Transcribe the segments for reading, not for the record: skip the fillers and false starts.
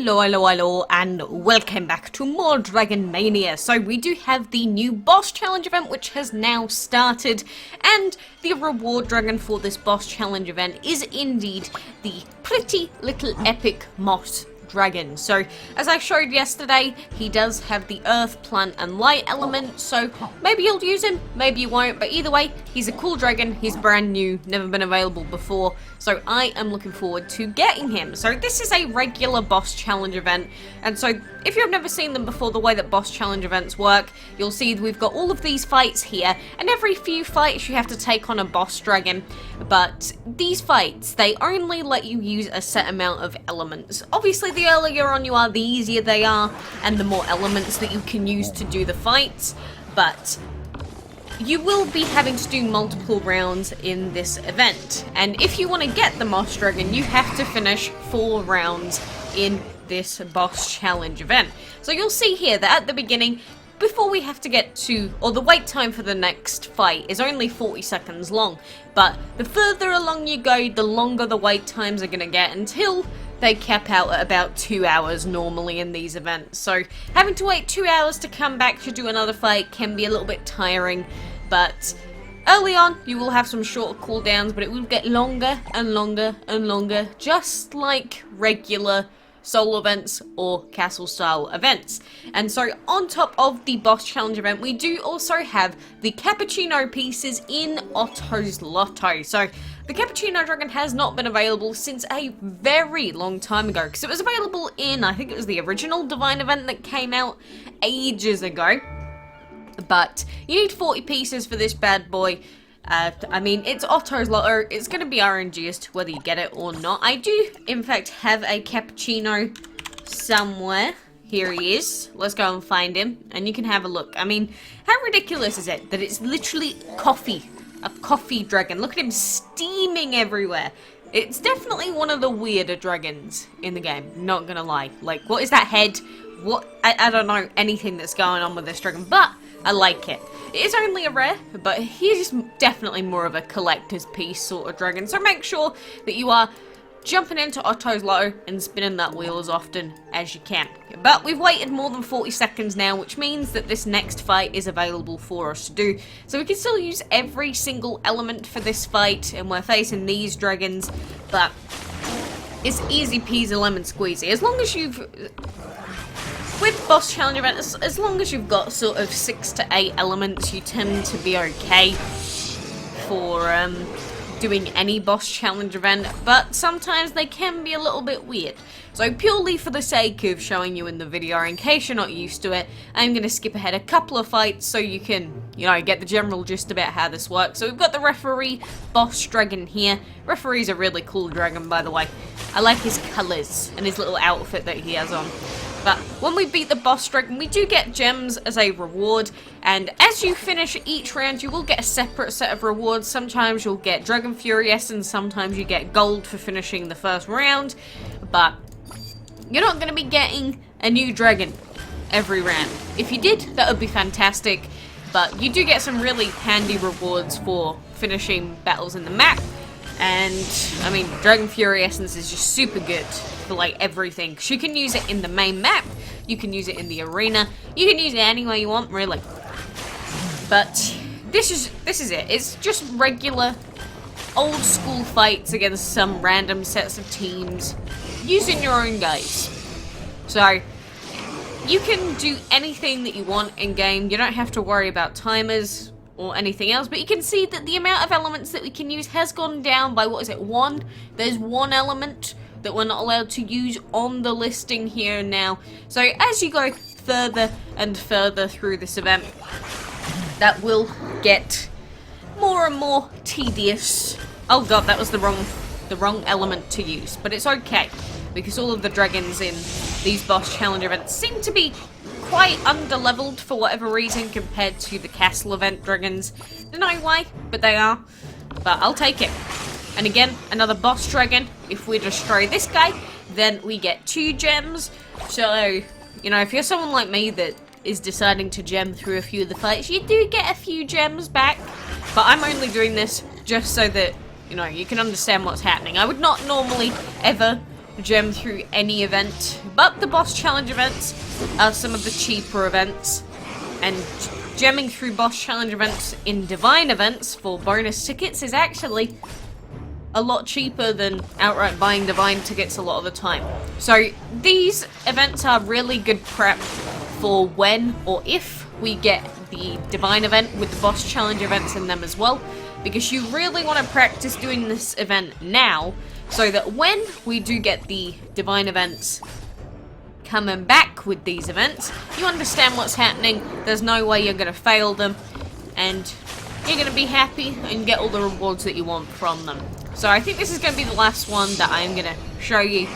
Hello, and welcome back to more Dragon Mania. So we do have the new boss challenge event, which has now started, and the reward dragon for this boss challenge event is indeed the pretty little epic moss dragon. So as I showed yesterday, he does have the earth, plant and light element, so maybe you'll use him, maybe you won't, but either way, he's a cool dragon. He's brand new, never been available before, so I am looking forward to getting him. So this is a regular boss challenge event, and so if you've never seen them before, the way that boss challenge events work, you'll see we've got all of these fights here, and every few fights you have to take on a boss dragon, but these fights, they only let you use a set amount of elements. Obviously, the earlier on you are, the easier they are, and the more elements that you can use to do the fights, but you will be having to do multiple rounds in this event, and if you want to get the moss dragon, you have to finish 4 rounds in this boss challenge event. So you'll see here that at the beginning, before we have to get to, or the wait time for the next fight is only 40 seconds long, but the further along you go, the longer the wait times are going to get until they cap out at about 2 hours normally in these events. So having to wait 2 hours to come back to do another fight can be a little bit tiring, but early on you will have some shorter cooldowns, but it will get longer and longer and longer, just like regular solo events or castle style events. And so on top of the boss challenge event, we do also have the cappuccino pieces in Otto's Lotto. So the cappuccino dragon has not been available since a very long time ago, because it was available in, I think it was the original Divine event that came out ages ago. But you need 40 pieces for this bad boy. I mean, it's Otto's Lotto. It's going to be RNG as to whether you get it or not. I do, in fact, have a cappuccino somewhere. Here he is. Let's go and find him, and you can have a look. I mean, how ridiculous is it that it's literally coffee? A coffee dragon. Look at him steaming everywhere. It's definitely one of the weirder dragons in the game, not gonna lie. Like, what is that head? What? I don't know anything that's going on with this dragon, but I like it. It is only a rare, but he's definitely more of a collector's piece sort of dragon. So make sure that you are jumping into Otto's Lotto and spinning that wheel as often as you can. But we've waited more than 40 seconds now, which means that this next fight is available for us to do. So we can still use every single element for this fight, and we're facing these dragons, but it's easy peasy lemon squeezy. As long as you've... With boss challenge event, as long as you've got sort of 6 to 8 elements, you tend to be okay for doing any boss challenge event, but sometimes they can be a little bit weird. So purely for the sake of showing you in the video, in case you're not used to it, I'm going to skip ahead a couple of fights so you can, you know, get the general gist about how this works. So we've got the referee boss dragon here. Referee's a really cool dragon, by the way. I like his colours and his little outfit that he has on. But when we beat the boss dragon, we do get gems as a reward, and as you finish each round, you will get a separate set of rewards. Sometimes you'll get Dragon Fury Essence, sometimes you get gold for finishing the first round, but you're not going to be getting a new dragon every round. If you did, that would be fantastic, but you do get some really handy rewards for finishing battles in the map. And, I mean, Dragon Fury Essence is just super good for, like, everything. You can use it in the main map, you can use it in the arena, you can use it anywhere you want, really. But this is it. It's just regular, old school fights against some random sets of teams, using your own guys. So, you can do anything that you want in-game. You don't have to worry about timers or anything else, but you can see that the amount of elements that we can use has gone down by, what is it, 1? There's 1 element that we're not allowed to use on the listing here now. So as you go further and further through this event, that will get more and more tedious. Oh god, that was the wrong element to use, but it's okay, because all of the dragons in these boss challenge events seem to be quite underleveled for whatever reason compared to the castle event dragons. Don't know why, but they are. But I'll take it. And again, another boss dragon. If we destroy this guy, then we get 2 gems. So, you know, if you're someone like me that is deciding to gem through a few of the fights, you do get a few gems back. But I'm only doing this just so that, you know, you can understand what's happening. I would not normally ever gem through any event, but the boss challenge events are some of the cheaper events, and gemming through boss challenge events in divine events for bonus tickets is actually a lot cheaper than outright buying divine tickets a lot of the time. So these events are really good prep for when or if we get the divine event with the boss challenge events in them as well, because you really want to practice doing this event now so that when we do get the divine events coming back with these events, you understand what's happening, there's no way you're going to fail them, and you're going to be happy and get all the rewards that you want from them. So I think this is going to be the last one that I'm going to show you,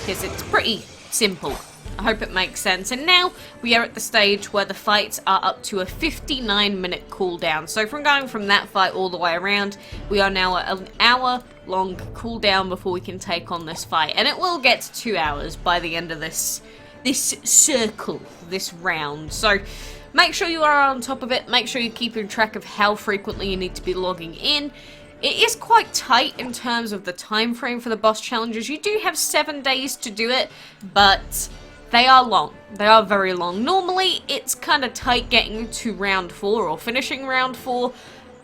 because it's pretty simple. I hope it makes sense. And now we are at the stage where the fights are up to a 59-minute cooldown. So from going from that fight all the way around, we are now at an hour-long cooldown before we can take on this fight. And it will get to 2 hours by the end of this circle, this round. So make sure you are on top of it. Make sure you're keeping track of how frequently you need to be logging in. It is quite tight in terms of the time frame for the boss challenges. You do have 7 days to do it, but they are long. They are very long. Normally, it's kind of tight getting to round 4 or finishing round 4.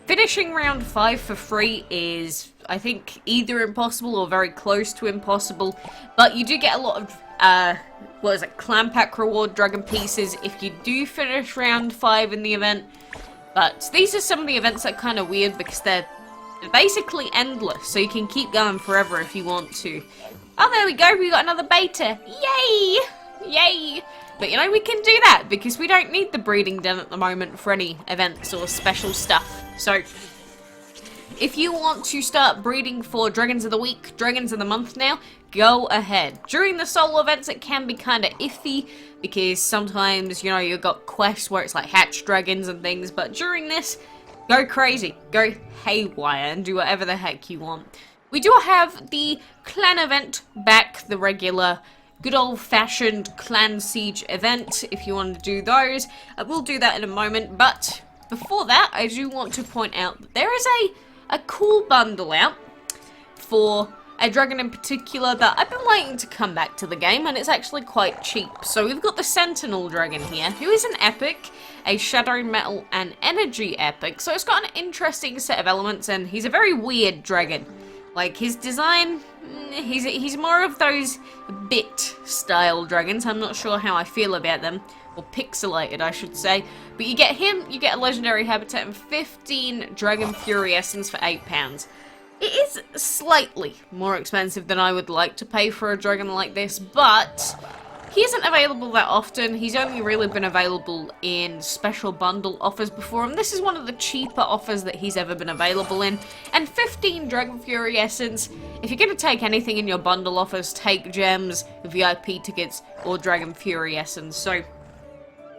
Finishing round 5 for free is, I think, either impossible or very close to impossible. But you do get a lot of, clan pack reward dragon pieces if you do finish round 5 in the event. But these are some of the events that are kind of weird because they're basically endless, so you can keep going forever if you want to. Oh, there we go, we got another beta. Yay! Yay! But you know, we can do that because we don't need the breeding den at the moment for any events or special stuff. So if you want to start breeding for Dragons of the Week, Dragons of the Month now, go ahead. During the solo events it can be kind of iffy because sometimes, you know, you've got quests where it's like hatch dragons and things, but during this, go crazy, go haywire, and do whatever the heck you want. We do have the clan event back, the regular, good old-fashioned clan siege event, if you want to do those. I will do that in a moment, but before that, I do want to point out that there is a cool bundle out for a dragon in particular that I've been waiting to come back to the game, and it's actually quite cheap. So we've got the Sentinel Dragon here, who is an epic, a Shadow Metal and Energy epic, so it's got an interesting set of elements, and he's a very weird dragon. Like, his design, he's more of those bit-style dragons. I'm not sure how I feel about them, or pixelated, I should say. But you get him, you get a legendary habitat, and 15 Dragon Fury Essence for £8. It is slightly more expensive than I would like to pay for a dragon like this, but he isn't available that often. He's only really been available in special bundle offers before, and this is one of the cheaper offers that he's ever been available in. And 15 Dragon Fury Essence, if you're going to take anything in your bundle offers, take gems, VIP tickets, or Dragon Fury Essence. So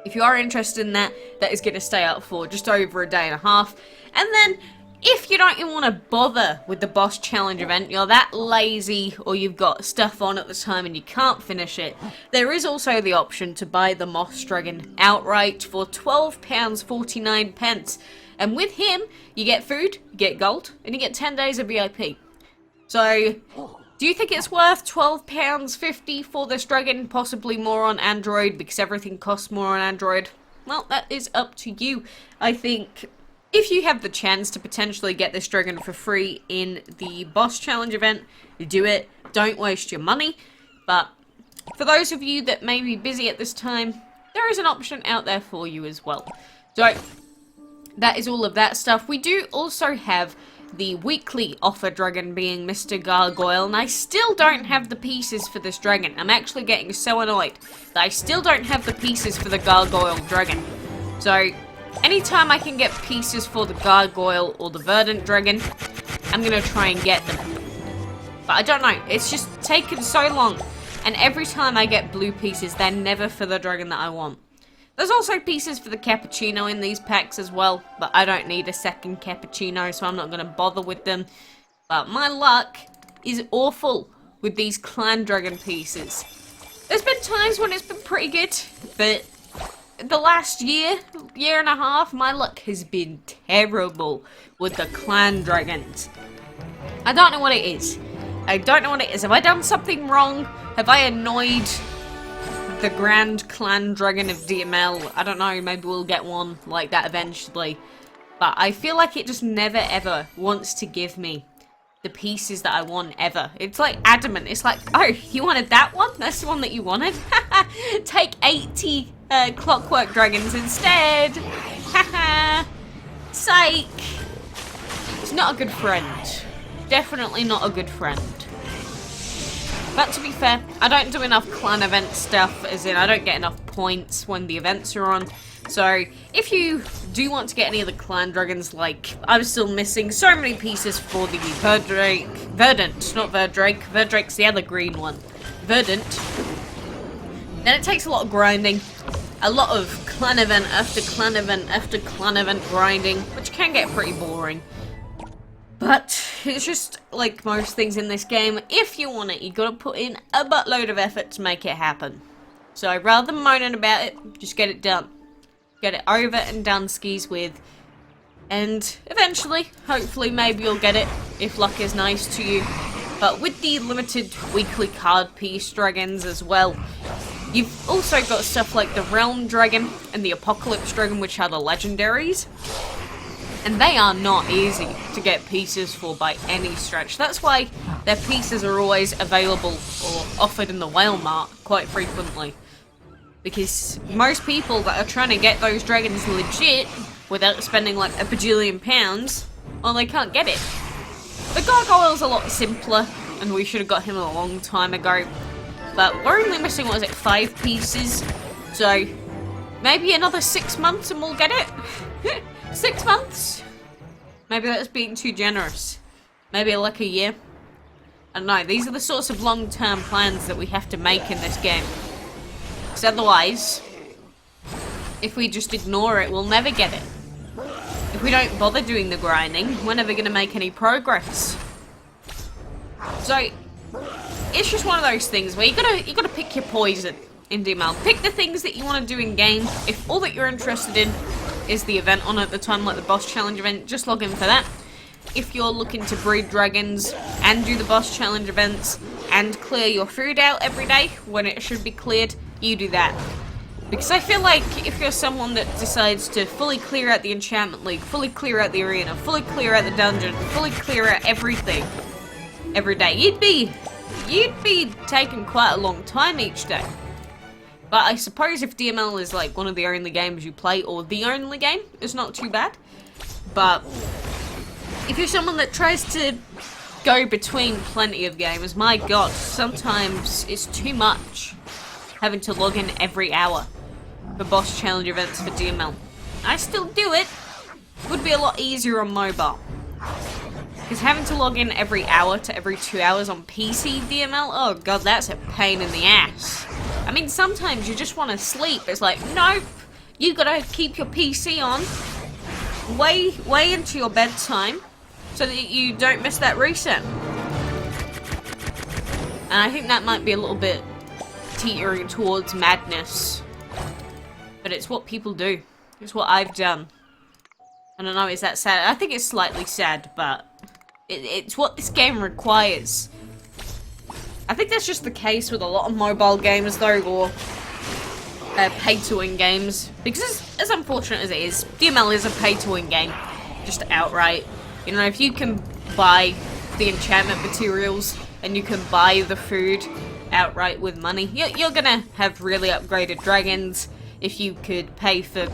if you are interested in that, that is going to stay out for just over a day and a half. And then if you don't even want to bother with the boss challenge event, you're that lazy or you've got stuff on at the time and you can't finish it, there is also the option to buy the Moss Dragon outright for £12.49. And with him, you get food, you get gold, and you get 10 days of VIP. So, do you think it's worth £12.50 for this dragon? Possibly more on Android because everything costs more on Android. Well, that is up to you. I think if you have the chance to potentially get this dragon for free in the boss challenge event, do it. Don't waste your money. But for those of you that may be busy at this time, there is an option out there for you as well. So that is all of that stuff. We do also have the weekly offer dragon being Mr. Gargoyle, and I still don't have the pieces for this dragon. I'm actually getting so annoyed that I still don't have the pieces for the Gargoyle dragon. So anytime I can get pieces for the Gargoyle or the Verdant Dragon, I'm going to try and get them. But I don't know, it's just taken so long. And every time I get blue pieces, they're never for the dragon that I want. There's also pieces for the Cappuccino in these packs as well, but I don't need a second Cappuccino, so I'm not going to bother with them. But my luck is awful with these Clan Dragon pieces. There's been times when it's been pretty good, but the last year and a half, my luck has been terrible with the Clan Dragons. I don't know what it is. I don't know what it is. Have I done something wrong? Have I annoyed the Grand Clan Dragon of DML? I don't know, maybe we'll get one like that eventually. But I feel like it just never ever wants to give me the pieces that I want ever. It's like adamant. It's like, oh, you wanted that one? That's the one that you wanted? Take 80 clockwork dragons instead. Haha. Psych. It's not a good friend. Definitely not a good friend. But to be fair, I don't do enough clan event stuff, as in I don't get enough points when the events are on. So, if you do want to get any of the clan dragons, like, I'm still missing so many pieces for the Verdant, not Verdrake. Verdrake's the other green one. Verdant. Then it takes a lot of grinding, a lot of clan event after clan event after clan event grinding, which can get pretty boring. But it's just like most things in this game, if you want it, you gotta put in a buttload of effort to make it happen. So rather than moaning about it, just get it done. Get it over and done skis with. And eventually, hopefully, maybe you'll get it if luck is nice to you. But with the limited weekly card piece dragons as well, you've also got stuff like the Realm Dragon and the Apocalypse Dragon, which are the legendaries. And they are not easy to get pieces for by any stretch. That's why their pieces are always available or offered in the Whale Mart quite frequently. Because most people that are trying to get those dragons legit without spending like a bajillion pounds, well, they can't get it. The Gargoyle's a lot simpler, and we should have got him a long time ago. But we're only missing, what is it, 5 pieces? So, maybe another 6 months and we'll get it? 6 months? Maybe that's being too generous. Maybe like a year? I don't know, these are the sorts of long-term plans that we have to make in this game. Because otherwise, if we just ignore it, we'll never get it. If we don't bother doing the grinding, we're never going to make any progress. So, it's just one of those things where you gotta pick your poison in DML. Pick the things that you want to do in game. If all that you're interested in is the event on at the time, like the boss challenge event, just log in for that. If you're looking to breed dragons and do the boss challenge events and clear your food out every day when it should be cleared, you do that. Because I feel like if you're someone that decides to fully clear out the enchantment league, fully clear out the arena, fully clear out the dungeon, fully clear out everything every day, you'd be taking quite a long time each day. But I suppose if DML is like one of the only games you play, or the only game, it's not too bad. But if you're someone that tries to go between plenty of games, my god, sometimes it's too much having to log in every hour for boss challenge events for DML. I still do it. Would be a lot easier on mobile. Because having to log in every hour to every 2 hours on PC DML, oh god, that's a pain in the ass. I mean, sometimes you just want to sleep. It's like, nope, you gotta keep your PC on way into your bedtime so that you don't miss that reset. And I think that might be a little bit teetering towards madness. But it's what people do. It's what I've done. I don't know, is that sad? I think it's slightly sad, but it's what this game requires. I think that's just the case with a lot of mobile games, though, or pay-to-win games. Because as unfortunate as it is, DML is a pay-to-win game, just outright. You know, if you can buy the enchantment materials and you can buy the food outright with money, you're gonna have really upgraded dragons. If you could pay for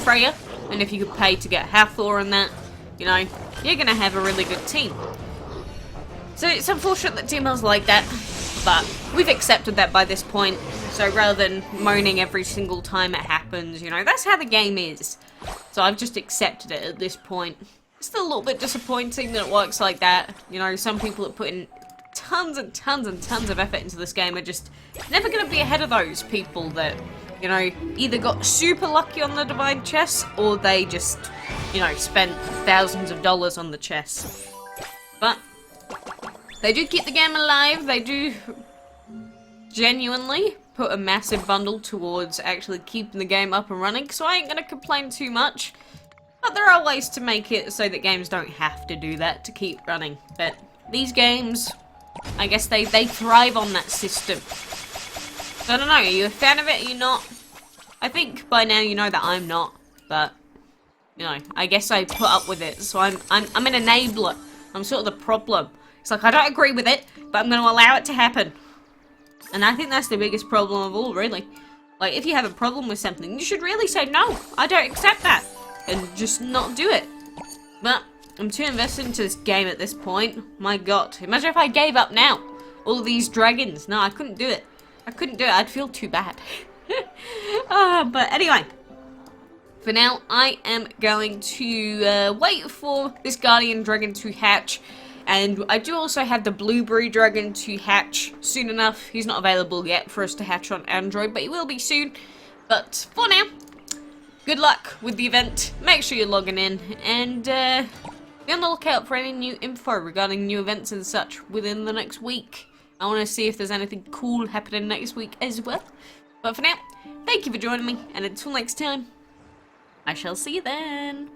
Freya, and if you could pay to get Hathor and that, you know, you're gonna have a really good team. So it's unfortunate that DML's like that, but we've accepted that by this point. So rather than moaning every single time it happens, you know, that's how the game is. So I've just accepted it at this point. It's still a little bit disappointing that it works like that. You know, some people that put in tons and tons and tons of effort into this game are just never going to be ahead of those people that, you know, either got super lucky on the divine chest or they just, you know, spent thousands of dollars on the chest. But they do keep the game alive. They do genuinely put a massive bundle towards actually keeping the game up and running, so I ain't going to complain too much. But there are ways to make it so that games don't have to do that to keep running. But these games, I guess they thrive on that system. So I don't know, are you a fan of it, are you not? I think by now you know that I'm not, but, you know, I guess I put up with it, so I'm an enabler. I'm sort of the problem. It's like, I don't agree with it, but I'm going to allow it to happen. And I think that's the biggest problem of all, really. Like, if you have a problem with something, you should really say, no, I don't accept that. And just not do it. But I'm too invested into this game at this point. My god. Imagine if I gave up now. All of these dragons. No, I couldn't do it. I couldn't do it. I'd feel too bad. But anyway. For now, I am going to wait for this guardian dragon to hatch. And I do also have the blueberry dragon to hatch soon enough. He's not available yet for us to hatch on Android, but he will be soon. But for now, good luck with the event. Make sure you're logging in, and be on the lookout for any new info regarding new events and such within the next week. I want to see if there's anything cool happening next week as well. But for now, thank you for joining me, and until next time, I shall see you then.